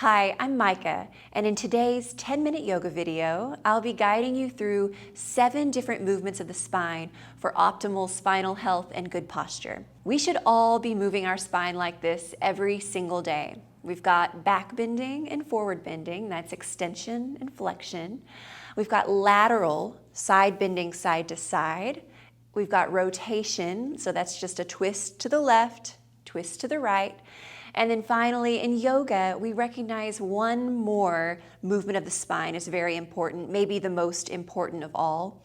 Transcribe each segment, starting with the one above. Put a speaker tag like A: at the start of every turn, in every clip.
A: Hi, I'm Mikah, and in today's 10-minute yoga video, I'll be guiding you through 7 different movements of the spine for optimal spinal health and good posture. We should all be moving our spine like this every single day. We've got back bending and forward bending, that's extension and flexion. We've got lateral, side bending side to side. We've got rotation, so that's just a twist to the left, twist to the right. And then finally, in yoga, we recognize one more movement of the spine is very important, maybe the most important of all,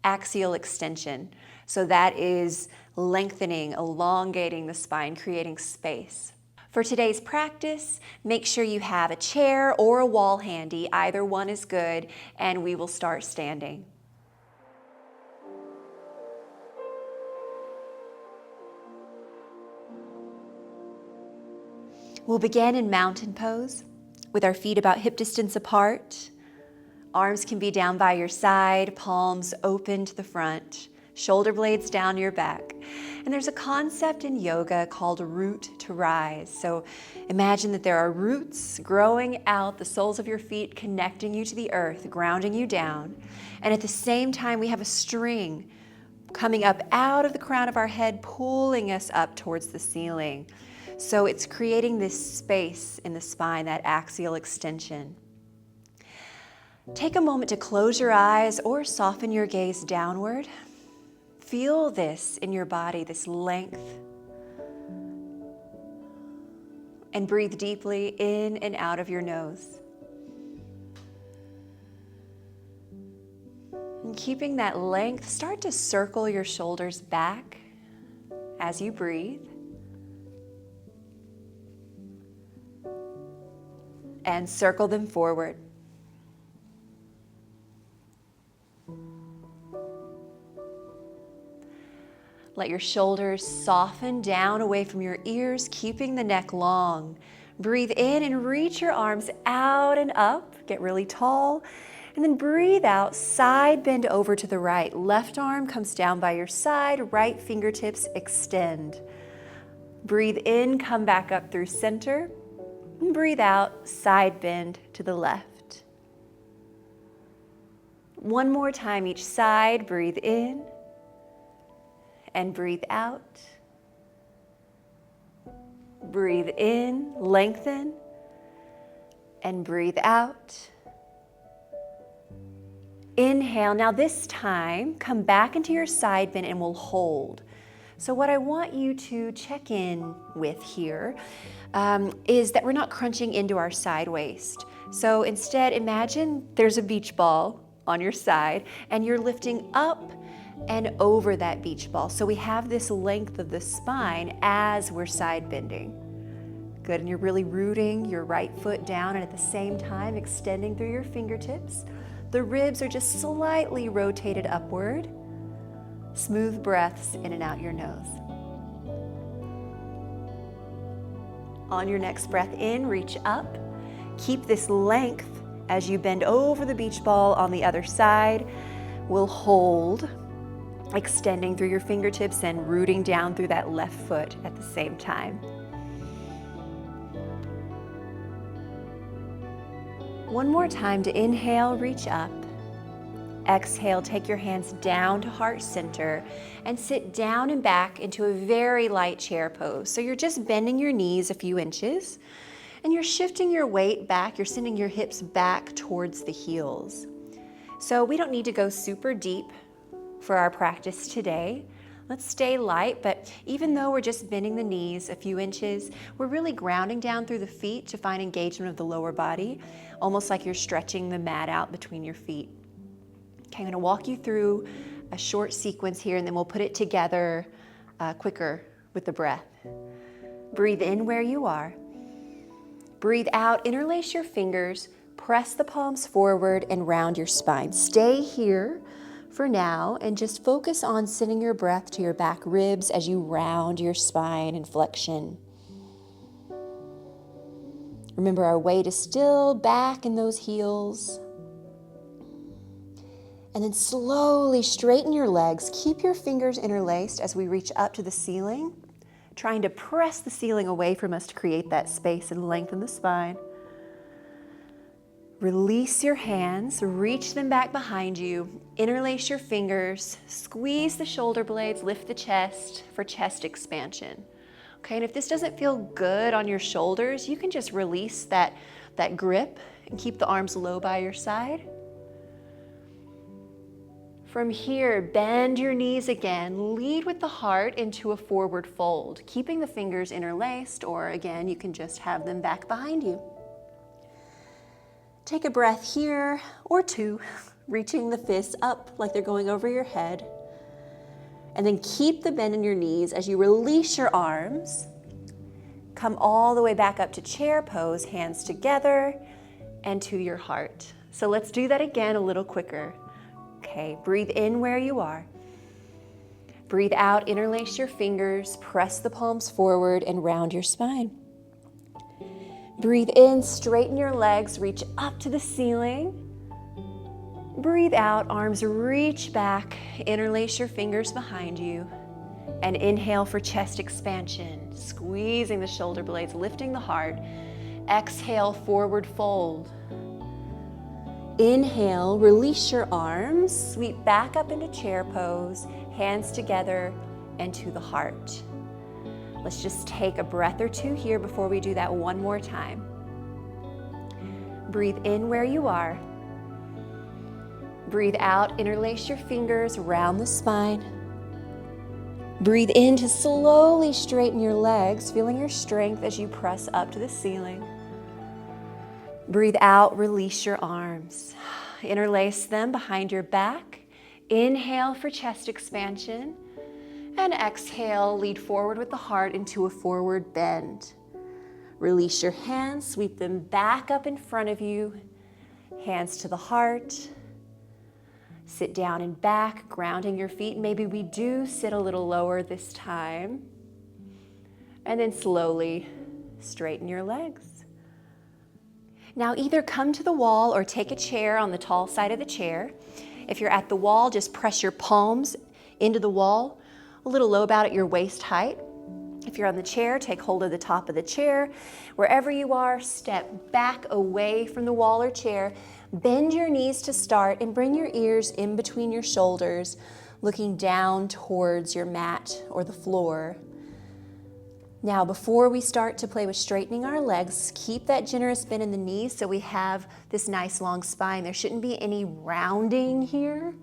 A: axial extension. So that is lengthening, elongating the spine, creating space. For today's practice, make sure you have a chair or a wall handy. Either one is good, and we will start standing. We'll begin in mountain pose with our feet about hip distance apart. Arms can be down by your side, palms open to the front, shoulder blades down your back. And there's a concept in yoga called root to rise. So imagine that there are roots growing out the soles of your feet, connecting you to the earth, grounding you down. And at the same time, we have a string coming up out of the crown of our head, pulling us up towards the ceiling. So it's creating this space in the spine, that axial extension. Take a moment to close your eyes or soften your gaze downward. Feel this in your body, this length. And breathe deeply in and out of your nose. And keeping that length, start to circle your shoulders back as you breathe. And circle them forward. Let your shoulders soften down away from your ears, keeping the neck long. Breathe in and reach your arms out and up. Get really tall. And then breathe out, side bend over to the right. Left arm comes down by your side, right fingertips extend. Breathe in, come back up through center. And breathe out, side bend to the left. One more time each side, breathe in and breathe out. Breathe in, lengthen, and breathe out. Inhale. Now this time, come back into your side bend and we'll hold. So what I want you to check in with here is that we're not crunching into our side waist. So instead, imagine there's a beach ball on your side and you're lifting up and over that beach ball. So we have this length of the spine as we're side bending. Good, and you're really rooting your right foot down and at the same time extending through your fingertips. The ribs are just slightly rotated upward. Smooth breaths in and out your nose. On your next breath in, reach up. Keep this length as you bend over the beach ball on the other side. We'll hold, extending through your fingertips and rooting down through that left foot at the same time. One more time to inhale, reach up. Exhale, take your hands down to heart center and sit down and back into a very light chair pose. So you're just bending your knees a few inches and you're shifting your weight back. You're sending your hips back towards the heels. So we don't need to go super deep for our practice today. Let's stay light, but even though we're just bending the knees a few inches, we're really grounding down through the feet to find engagement of the lower body, almost like you're stretching the mat out between your feet. Okay, I'm going to walk you through a short sequence here and then we'll put it together quicker with the breath. Breathe in where you are. Breathe out, interlace your fingers, press the palms forward and round your spine. Stay here for now and just focus on sending your breath to your back ribs as you round your spine in flexion. Remember, our weight is still back in those heels. And then slowly straighten your legs. Keep your fingers interlaced as we reach up to the ceiling. trying to press the ceiling away from us to create that space and lengthen the spine. Release your hands, reach them back behind you, interlace your fingers, squeeze the shoulder blades, lift the chest for chest expansion. Okay, and if this doesn't feel good on your shoulders, you can just release that grip and keep the arms low by your side. From here, bend your knees again, lead with the heart into a forward fold, keeping the fingers interlaced, or again, you can just have them back behind you. Take a breath here, or two, reaching the fists up like they're going over your head. And then keep the bend in your knees as you release your arms. Come all the way back up to chair pose, hands together and to your heart. So let's do that again a little quicker. Okay, breathe in where you are. Breathe out, interlace your fingers, press the palms forward and round your spine. Breathe in, straighten your legs, reach up to the ceiling. Breathe out, arms reach back, interlace your fingers behind you. And inhale for chest expansion, squeezing the shoulder blades, lifting the heart. Exhale, forward fold. Inhale, release your arms, sweep back up into chair pose, hands together and to the heart. Let's just take a breath or two here before we do that one more time. Breathe in where you are. Breathe out, interlace your fingers, round the spine. Breathe in to slowly straighten your legs, feeling your strength as you press up to the ceiling. Breathe out, release your arms. Interlace them behind your back. Inhale for chest expansion. And exhale, lead forward with the heart into a forward bend. Release your hands, sweep them back up in front of you. Hands to the heart. Sit down and back, grounding your feet. Maybe we do sit a little lower this time. And then slowly straighten your legs. Now either come to the wall or take a chair on the tall side of the chair. If you're at the wall, just press your palms into the wall, a little low about at your waist height. If you're on the chair, take hold of the top of the chair. Wherever you are, step back away from the wall or chair. Bend your knees to start and bring your ears in between your shoulders, looking down towards your mat or the floor. Now, before we start to play with straightening our legs, keep that generous bend in the knees so we have this nice long spine. There shouldn't be any rounding here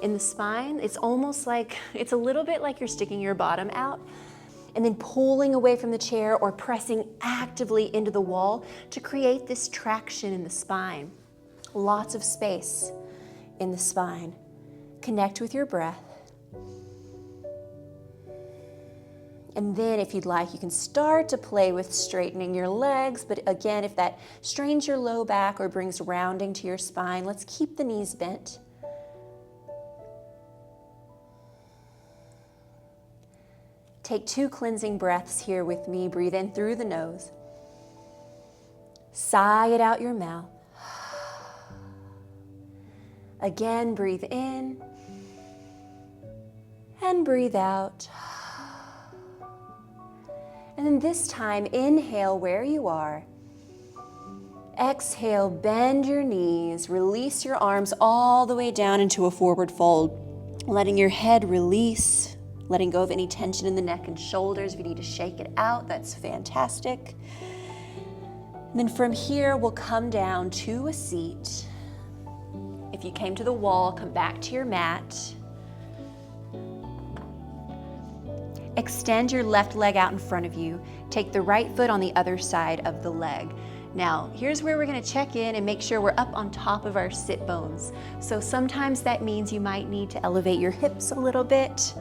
A: in the spine. It's almost like, it's a little bit like you're sticking your bottom out and then pulling away from the chair or pressing actively into the wall to create this traction in the spine. Lots of space in the spine. Connect with your breath. And then if you'd like, you can start to play with straightening your legs. But again, if that strains your low back or brings rounding to your spine, let's keep the knees bent. Take 2 cleansing breaths here with me. Breathe in through the nose. Sigh it out your mouth. Again, breathe in and breathe out. And then this time, inhale where you are. Exhale, bend your knees, release your arms all the way down into a forward fold, letting your head release, letting go of any tension in the neck and shoulders. If you need to shake it out, that's fantastic. And then from here, we'll come down to a seat. If you came to the wall, come back to your mat. Extend your left leg out in front of you. Take the right foot on the other side of the leg. Now, here's where we're going to check in and make sure we're up on top of our sit bones. So sometimes that means you might need to elevate your hips a little bit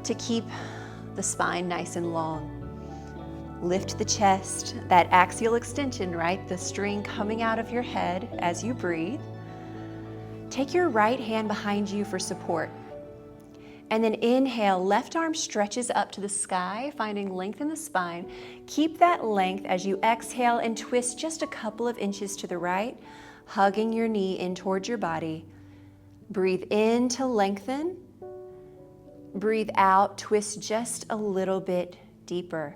A: to keep the spine nice and long. Lift the chest, that axial extension, right? The string coming out of your head as you breathe. Take your right hand behind you for support. And then inhale, left arm stretches up to the sky, finding length in the spine. Keep that length as you exhale and twist just a couple of inches to the right, hugging your knee in towards your body. Breathe in to lengthen. Breathe out, twist just a little bit deeper.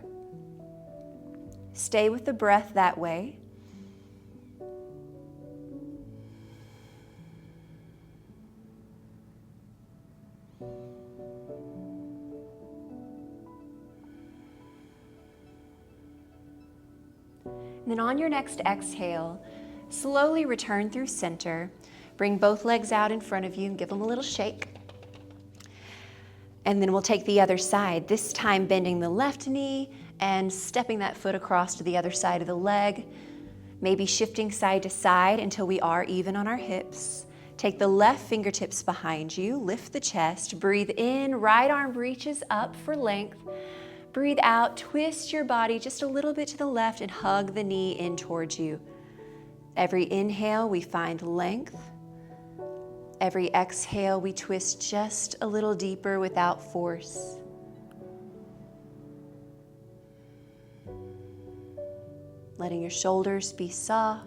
A: Stay with the breath that way. And then on your next exhale, slowly return through center. Bring both legs out in front of you and give them a little shake. And then we'll take the other side, this time bending the left knee and stepping that foot across to the other side of the leg. Maybe shifting side to side until we are even on our hips. Take the left fingertips behind you, lift the chest, breathe in, right arm reaches up for length. Breathe out, twist your body just a little bit to the left and hug the knee in towards you. Every inhale, we find length. Every exhale, we twist just a little deeper without force. Letting your shoulders be soft.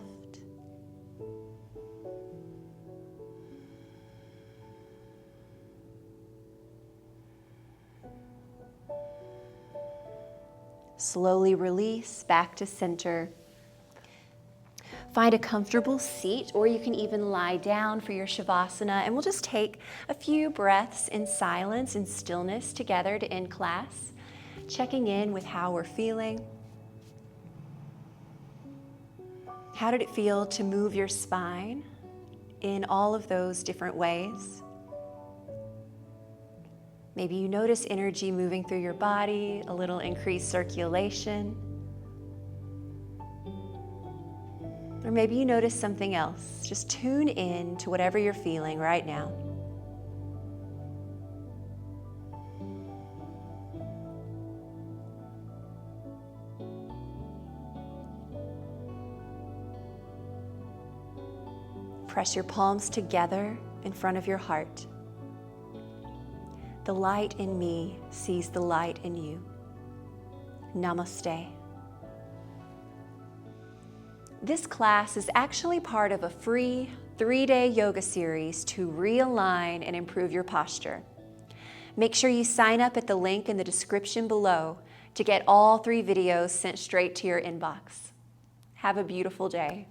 A: Slowly release back to center. Find a comfortable seat, or you can even lie down for your Shavasana, and we'll just take a few breaths in silence and stillness together to end class, checking in with how we're feeling. How did it feel to move your spine in all of those different ways? Maybe you notice energy moving through your body, a little increased circulation. Or maybe you notice something else. Just tune in to whatever you're feeling right now. Press your palms together in front of your heart. The light in me sees the light in you. Namaste. This class is actually part of a free 3-day yoga series to realign and improve your posture. Make sure you sign up at the link in the description below to get all 3 videos sent straight to your inbox. Have a beautiful day.